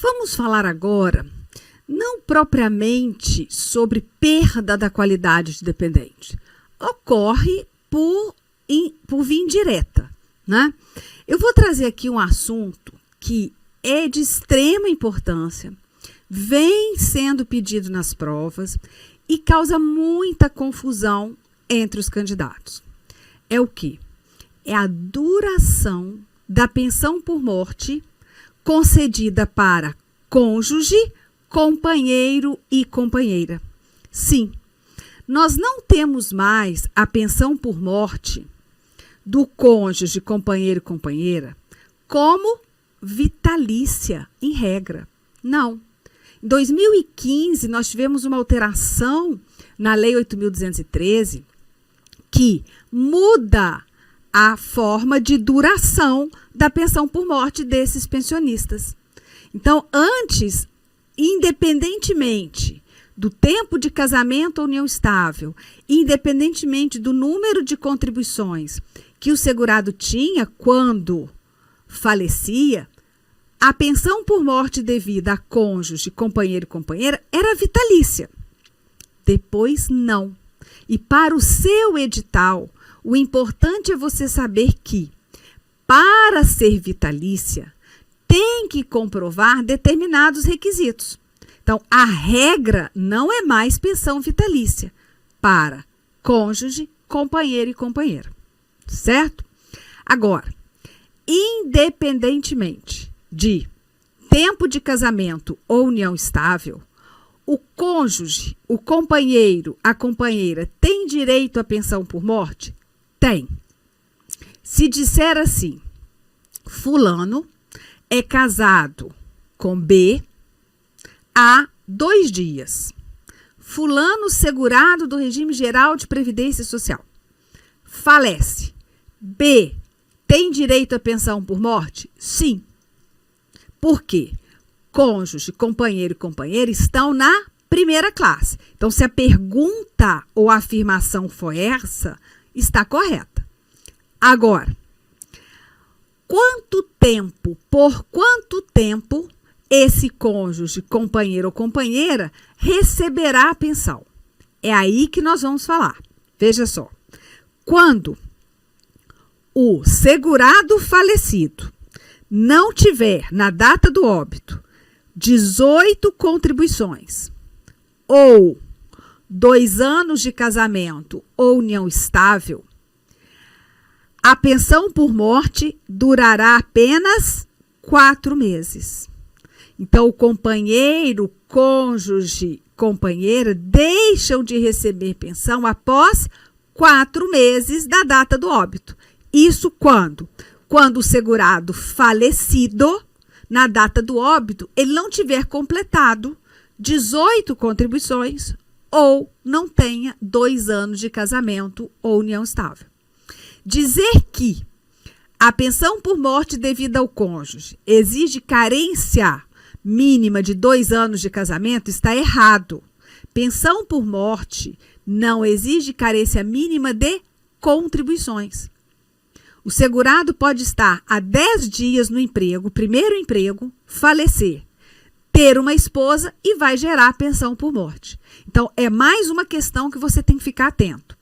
Vamos falar agora, não propriamente sobre perda da qualidade de dependente. Ocorre por via indireta, né? Eu vou trazer aqui um assunto que é de extrema importância, vem sendo pedido nas provas e causa muita confusão entre os candidatos. É o quê? É a duração da pensão por morte concedida para cônjuge, companheiro e companheira. Sim, nós não temos mais a pensão por morte do cônjuge, companheiro e companheira como vitalícia, em regra. Não. Em 2015, nós tivemos uma alteração na Lei 8.213 que muda a forma de duração da pensão por morte desses pensionistas. Então, antes, independentemente do tempo de casamento ou união estável, independentemente do número de contribuições que o segurado tinha quando falecia, a pensão por morte devida a cônjuge, companheiro e companheira era vitalícia. Depois, não. E para o seu edital, o importante é você saber que, para ser vitalícia, tem que comprovar determinados requisitos. Então, a regra não é mais pensão vitalícia para cônjuge, companheiro e companheira. Certo? Agora, independentemente de tempo de casamento ou união estável, o cônjuge, o companheiro, a companheira tem direito à pensão por morte? Tem. Se disser assim, fulano é casado com B há 2 dias. Fulano segurado do regime geral de previdência social. Falece. B tem direito à pensão por morte? Sim. Por quê? Cônjuge, companheiro e companheira estão na primeira classe. Então, se a pergunta ou a afirmação foi essa, está correta. Agora, por quanto tempo esse cônjuge, companheiro ou companheira receberá a pensão? É aí que nós vamos falar. Veja só. Quando o segurado falecido não tiver, na data do óbito, 18 contribuições ou 2 anos de casamento ou união estável, a pensão por morte durará apenas 4 meses. Então, o companheiro, cônjuge, companheira deixam de receber pensão após 4 meses da data do óbito. Isso quando? Quando o segurado falecido, na data do óbito, ele não tiver completado 18 contribuições ou não tenha 2 anos de casamento ou união estável. Dizer que a pensão por morte devida ao cônjuge exige carência mínima de 2 anos de casamento está errado. Pensão por morte não exige carência mínima de contribuições. O segurado pode estar há 10 dias no emprego, primeiro emprego, falecer, ter uma esposa e vai gerar pensão por morte. Então, é mais uma questão que você tem que ficar atento.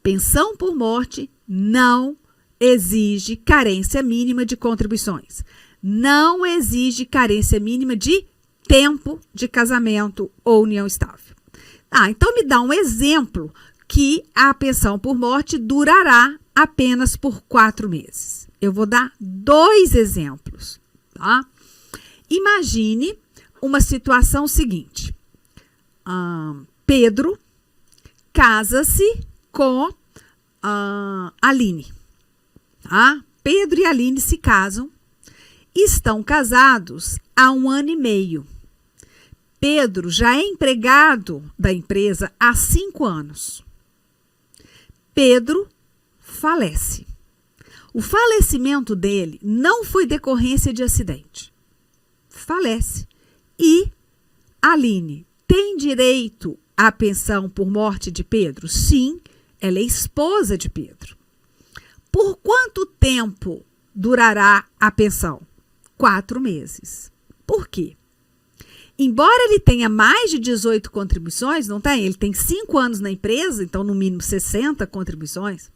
Pensão por morte não exige carência mínima de contribuições. Não exige carência mínima de tempo de casamento ou união estável. Então me dá um exemplo que a pensão por morte durará apenas por 4 meses. Eu vou dar 2 exemplos, tá? Imagine uma situação seguinte. Pedro casa-se com Aline. Tá? Pedro e Aline se casam. Estão casados há 1 ano e meio. Pedro já é empregado da empresa há 5 anos. Pedro falece. O falecimento dele não foi decorrência de acidente. Falece. E Aline tem direito à pensão por morte de Pedro? Sim, ela é esposa de Pedro. Por quanto tempo durará a pensão? 4 meses. Por quê? Embora ele tenha mais de 18 contribuições, não tem? Ele tem 5 anos na empresa, então no mínimo 60 contribuições.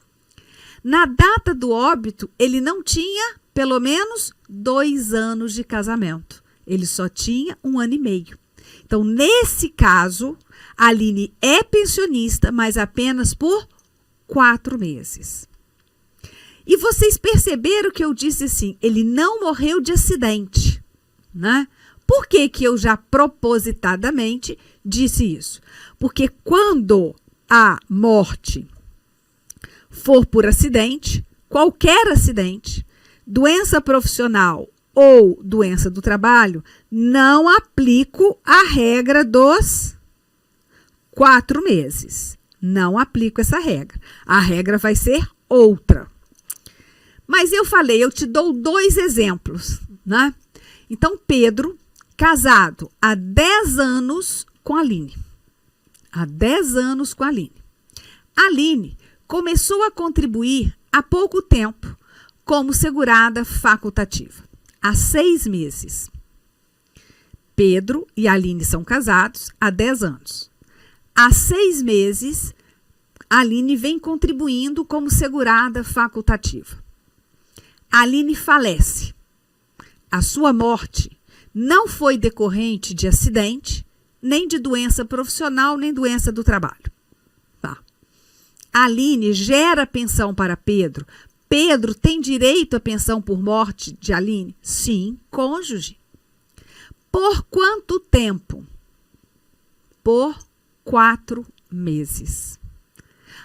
Na data do óbito, ele não tinha pelo menos 2 anos de casamento. Ele só tinha 1 ano e meio. Então, nesse caso, a Aline é pensionista, mas apenas por 4 meses. E vocês perceberam que eu disse assim, ele não morreu de acidente, né? Por que que eu já propositadamente disse isso? Porque quando a morte for por acidente, qualquer acidente, doença profissional ou doença do trabalho, não aplico a regra dos 4 meses. Não aplico essa regra. A regra vai ser outra. Mas eu falei, eu te dou 2 exemplos, né? Então, Pedro, casado há 10 anos com a Aline. Há 10 anos com a Aline. A Aline começou a contribuir há pouco tempo como segurada facultativa. Há 6 meses. Pedro e a Aline são casados há 10 anos. Há 6 meses, a Aline vem contribuindo como segurada facultativa. A Aline falece. A sua morte não foi decorrente de acidente, nem de doença profissional, nem doença do trabalho. Tá. A Aline gera pensão para Pedro. Pedro tem direito à pensão por morte de Aline? Sim, cônjuge. Por quanto tempo? Por 4 meses.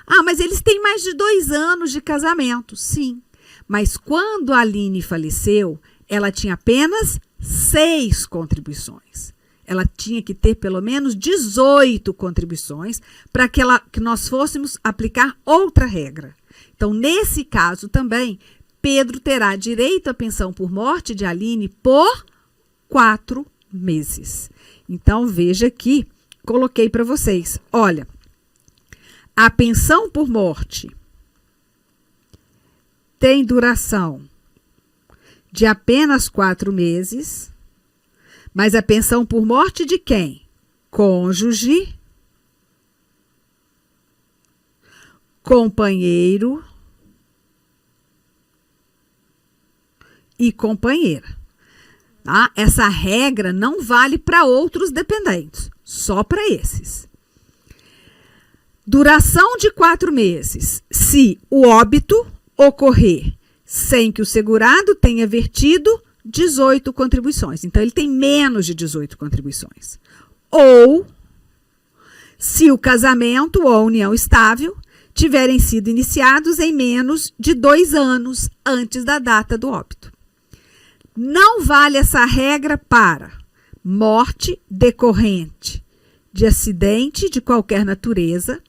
Ah, mas eles têm mais de 2 anos de casamento. Sim, mas quando a Aline faleceu, ela tinha apenas 6 contribuições. Ela tinha que ter pelo menos 18 contribuições para que nós fôssemos aplicar outra regra. Então, nesse caso também, Pedro terá direito à pensão por morte de Aline por 4 meses. Então, veja aqui, coloquei para vocês. Olha, a pensão por morte tem duração de apenas 4 meses, mas a pensão por morte de quem? Cônjuge, companheiro e companheira. Tá? Essa regra não vale para outros dependentes, só para esses. Duração de 4 meses, se o óbito ocorrer sem que o segurado tenha vertido 18 contribuições. Então, ele tem menos de 18 contribuições. Ou, se o casamento ou a união estável tiverem sido iniciados em menos de 2 anos antes da data do óbito. Não vale essa regra para morte decorrente de acidente de qualquer natureza,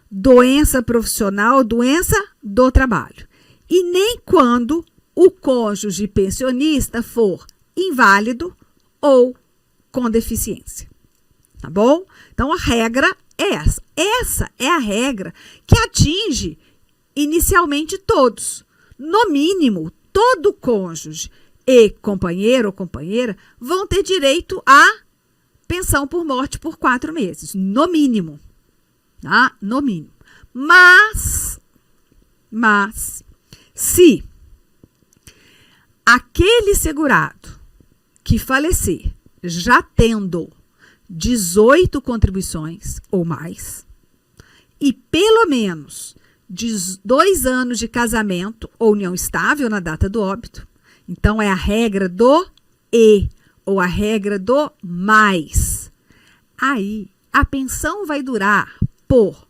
doença profissional, doença do trabalho. E nem quando o cônjuge pensionista for inválido ou com deficiência. Tá bom? Então, a regra é essa. Essa é a regra que atinge inicialmente todos. No mínimo, todo cônjuge e companheiro ou companheira vão ter direito à pensão por morte por 4 meses. No mínimo. Tá? No mínimo. Mas, se aquele segurado que falecer já tendo 18 contribuições ou mais e pelo menos 2 anos de casamento ou união estável na data do óbito, então é a regra do e ou a regra do mais. Aí a pensão vai durar por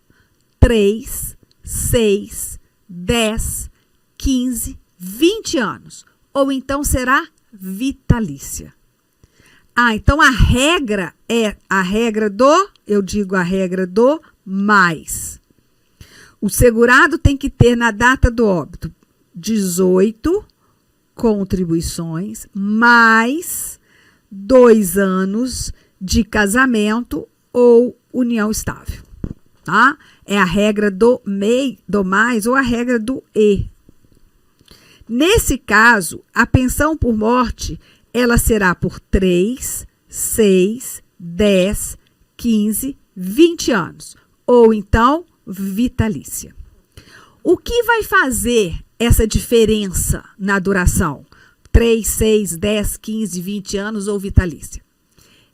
3, 6, 10, 15, 20 anos. Ou então será vitalícia. Ah, então a regra é a regra do, eu digo a regra do mais. O segurado tem que ter na data do óbito 18 contribuições mais 2 anos de casamento ou união estável. Tá? É a regra do mais ou a regra do e. Nesse caso, a pensão por morte ela será por 3, 6, 10, 15, 20 anos, ou então vitalícia. O que vai fazer essa diferença na duração? 3, 6, 10, 15, 20 anos ou vitalícia?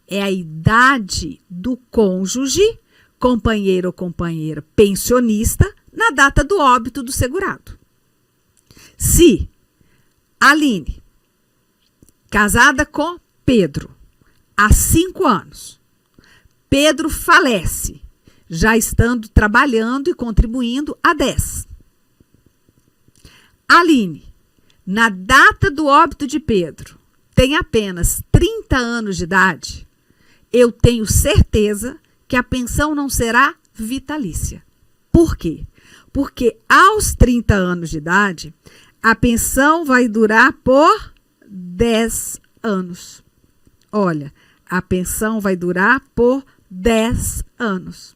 É a idade do cônjuge, companheiro ou companheira pensionista, na data do óbito do segurado. Se Aline, casada com Pedro, há 5 anos, Pedro falece, já estando trabalhando e contribuindo há 10. Aline, na data do óbito de Pedro, tem apenas 30 anos de idade, eu tenho certeza que a pensão não será vitalícia. Por quê? Porque aos 30 anos de idade, a pensão vai durar por 10 anos. Olha, a pensão vai durar por 10 anos.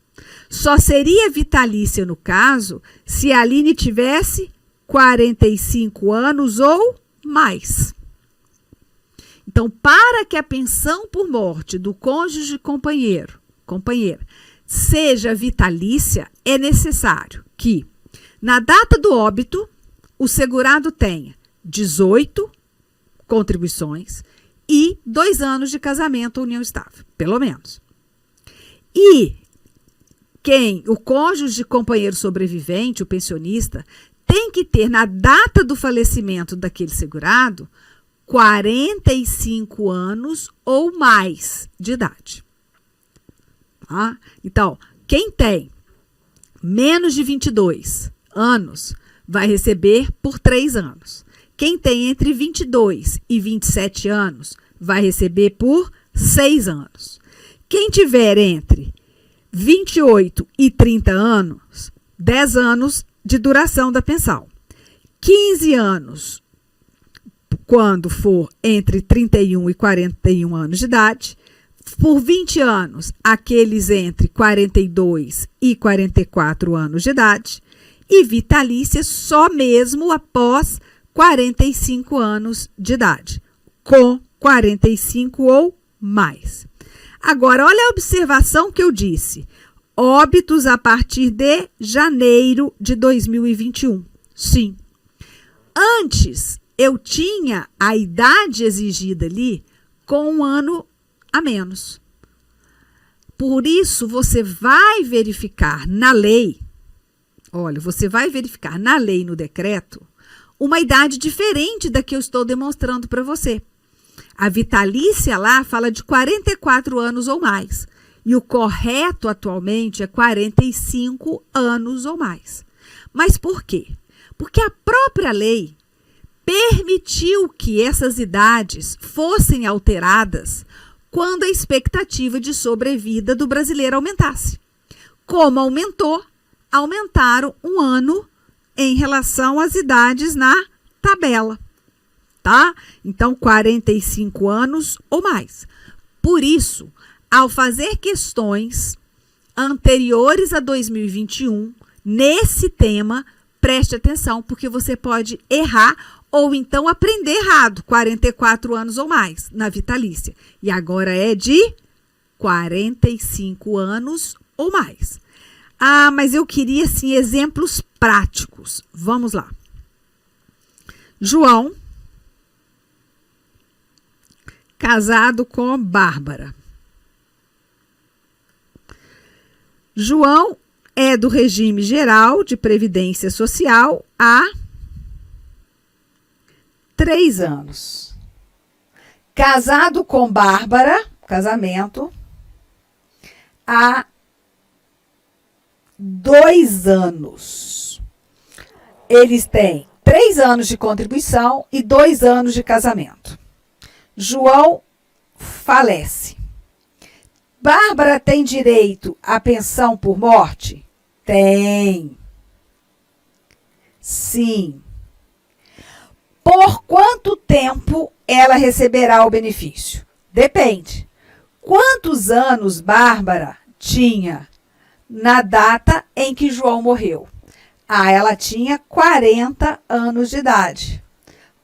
Só seria vitalícia no caso se a Aline tivesse 45 anos ou mais. Então, para que a pensão por morte do cônjuge companheira, seja vitalícia, é necessário que, na data do óbito, o segurado tenha 18 contribuições e 2 anos de casamento ou união estável, pelo menos. E o cônjuge companheiro sobrevivente, o pensionista, tem que ter, na data do falecimento daquele segurado, 45 anos ou mais de idade. Tá? Então, quem tem menos de 22 anos vai receber por 3 anos. Quem tem entre 22 e 27 anos vai receber por 6 anos. Quem tiver entre 28 e 30 anos, 10 anos de duração da pensão. 15 anos, quando for entre 31 e 41 anos de idade. Por 20 anos, aqueles entre 42 e 44 anos de idade. E vitalícia só mesmo após 45 anos de idade, com 45 ou mais. Agora, olha a observação que eu disse. Óbitos a partir de janeiro de 2021. Sim. Antes, eu tinha a idade exigida ali com 1 ano a menos. Por isso, você vai verificar na lei, olha, você vai verificar na lei e no decreto uma idade diferente da que eu estou demonstrando para você. A vitalícia lá fala de 44 anos ou mais. E o correto atualmente é 45 anos ou mais. Mas por quê? Porque a própria lei permitiu que essas idades fossem alteradas quando a expectativa de sobrevida do brasileiro aumentasse. Como aumentou, aumentaram 1 ano em relação às idades na tabela, tá? Então, 45 anos ou mais. Por isso, ao fazer questões anteriores a 2021, nesse tema, preste atenção, porque você pode errar ou então aprender errado, 44 anos ou mais, na vitalícia. E agora é de 45 anos ou mais. Ah, mas eu queria, sim, exemplos práticos. Vamos lá. João, casado com Bárbara. João é do regime geral de previdência social há 3 anos. Casado com Bárbara, casamento, há 2 anos. Eles têm 3 anos de contribuição e 2 anos de casamento. João falece. Bárbara tem direito à pensão por morte? Tem. Sim. Por quanto tempo ela receberá o benefício? Depende. Quantos anos Bárbara tinha na data em que João morreu? Ah, ela tinha 40 anos de idade.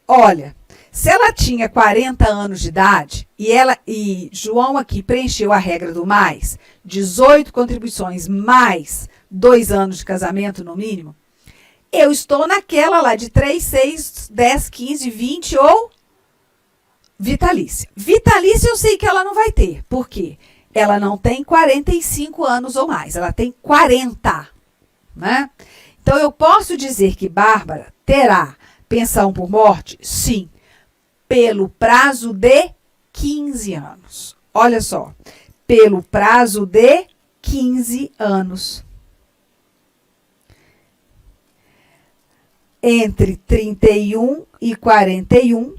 Olha, Se ela tinha 40 anos de idade e João aqui preencheu a regra do mais, 18 contribuições mais 2 anos de casamento no mínimo, eu estou naquela lá de 3, 6, 10, 15, 20 ou vitalícia. Vitalícia eu sei que ela não vai ter. Por quê? Ela não tem 45 anos ou mais, ela tem 40, né? Então eu posso dizer que Bárbara terá pensão por morte? Sim, pelo prazo de 15 anos. Olha só, pelo prazo de 15 anos. Entre 31 e 41,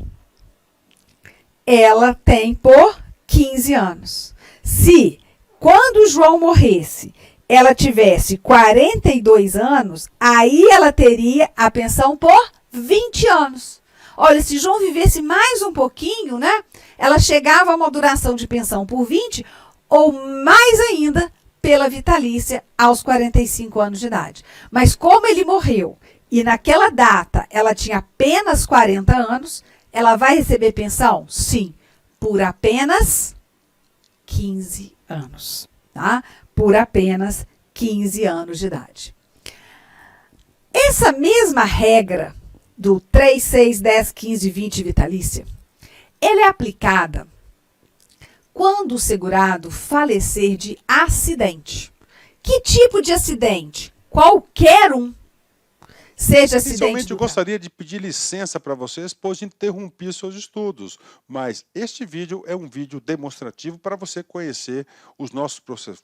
ela tem por 15 anos. Se, quando João morresse, ela tivesse 42 anos, aí ela teria a pensão por 20 anos. Olha, se João vivesse mais um pouquinho, né? Ela chegava a uma duração de pensão por 20 ou mais ainda pela vitalícia aos 45 anos de idade. Mas como ele morreu e naquela data ela tinha apenas 40 anos, ela vai receber pensão? Sim, por apenas 15 anos, tá? Por apenas 15 anos de idade. Essa mesma regra do 3, 6, 10, 15, 20 vitalícia, ela é aplicada quando o segurado falecer de acidente. Que tipo de acidente? Qualquer um. Seja acidente. Inicialmente, eu gostaria de pedir licença para vocês, pois interrompi seus estudos, mas este vídeo é um vídeo demonstrativo para você conhecer os nossos processos.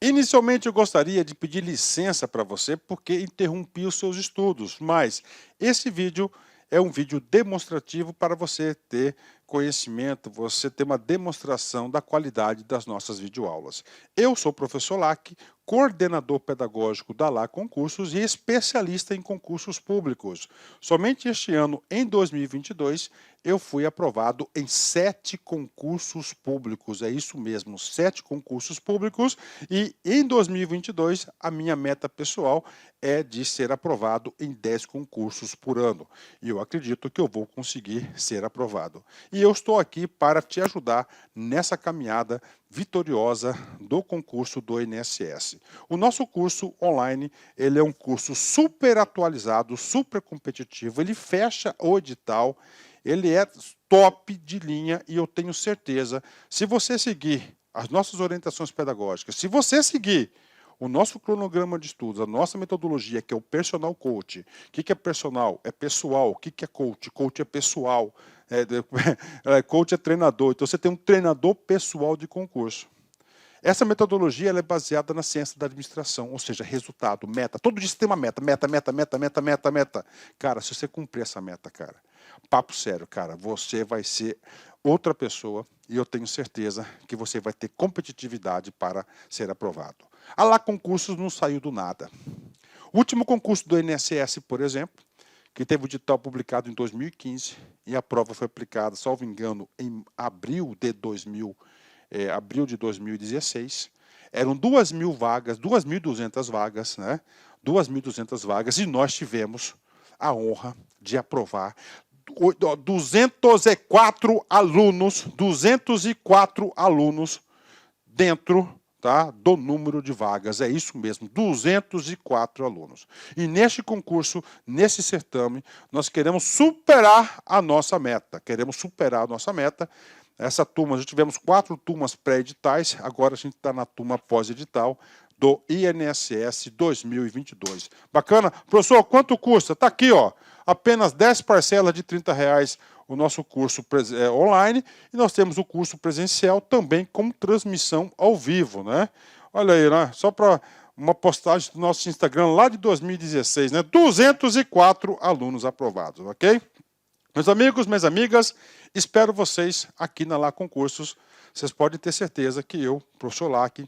Inicialmente, eu gostaria de pedir licença para você, porque interrompi os seus estudos, mas esse vídeo é um vídeo demonstrativo para você ter conhecimento, você ter uma demonstração da qualidade das nossas videoaulas. Eu sou o professor Lac, coordenador pedagógico da LA Concursos e especialista em concursos públicos. Somente este ano, em 2022, eu fui aprovado em 7 concursos públicos. É isso mesmo, 7 concursos públicos. E em 2022, a minha meta pessoal é de ser aprovado em 10 concursos por ano. E eu acredito que eu vou conseguir ser aprovado. E eu estou aqui para te ajudar nessa caminhada vitoriosa do concurso do INSS. O nosso curso online, ele é um curso super atualizado, super competitivo, ele fecha o edital, ele é top de linha e eu tenho certeza, se você seguir as nossas orientações pedagógicas, se você seguir o nosso cronograma de estudos, a nossa metodologia, que é o Personal Coach. O que é personal? É pessoal. O que é coach? Coach é pessoal. Coach é treinador. Então, você tem um treinador pessoal de concurso. Essa metodologia ela é baseada na ciência da administração, ou seja, resultado, meta. Todo dia você tem uma meta, meta. Cara, se você cumprir essa meta, cara, papo sério, cara, você vai ser outra pessoa e eu tenho certeza que você vai ter competitividade para ser aprovado. A LA Concursos não saiu do nada. O último concurso do INSS, por exemplo, que teve o edital publicado em 2015 e a prova foi aplicada, salvo engano, em abril de 2016, eram 2.000 vagas, 2.200 vagas, né? 2.200 vagas e nós tivemos a honra de aprovar 204 alunos dentro, tá, do número de vagas. É isso mesmo, 204 alunos. E neste concurso, nesse certame, nós queremos superar a nossa meta. Essa turma, já tivemos 4 turmas pré-editais, agora a gente está na turma pós-edital do INSS 2022. Bacana? Professor, quanto custa? Está aqui, ó, apenas 10 parcelas de R$30 o nosso curso online, e nós temos o curso presencial também com transmissão ao vivo, né? Olha aí, né? Só para uma postagem do nosso Instagram lá de 2016, né? 204 alunos aprovados, ok? Meus amigos, minhas amigas, espero vocês aqui na LA Concursos. Vocês podem ter certeza que eu, professor Lac,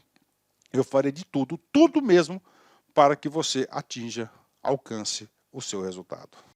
eu farei de tudo mesmo, para que você atinja, alcance o seu resultado.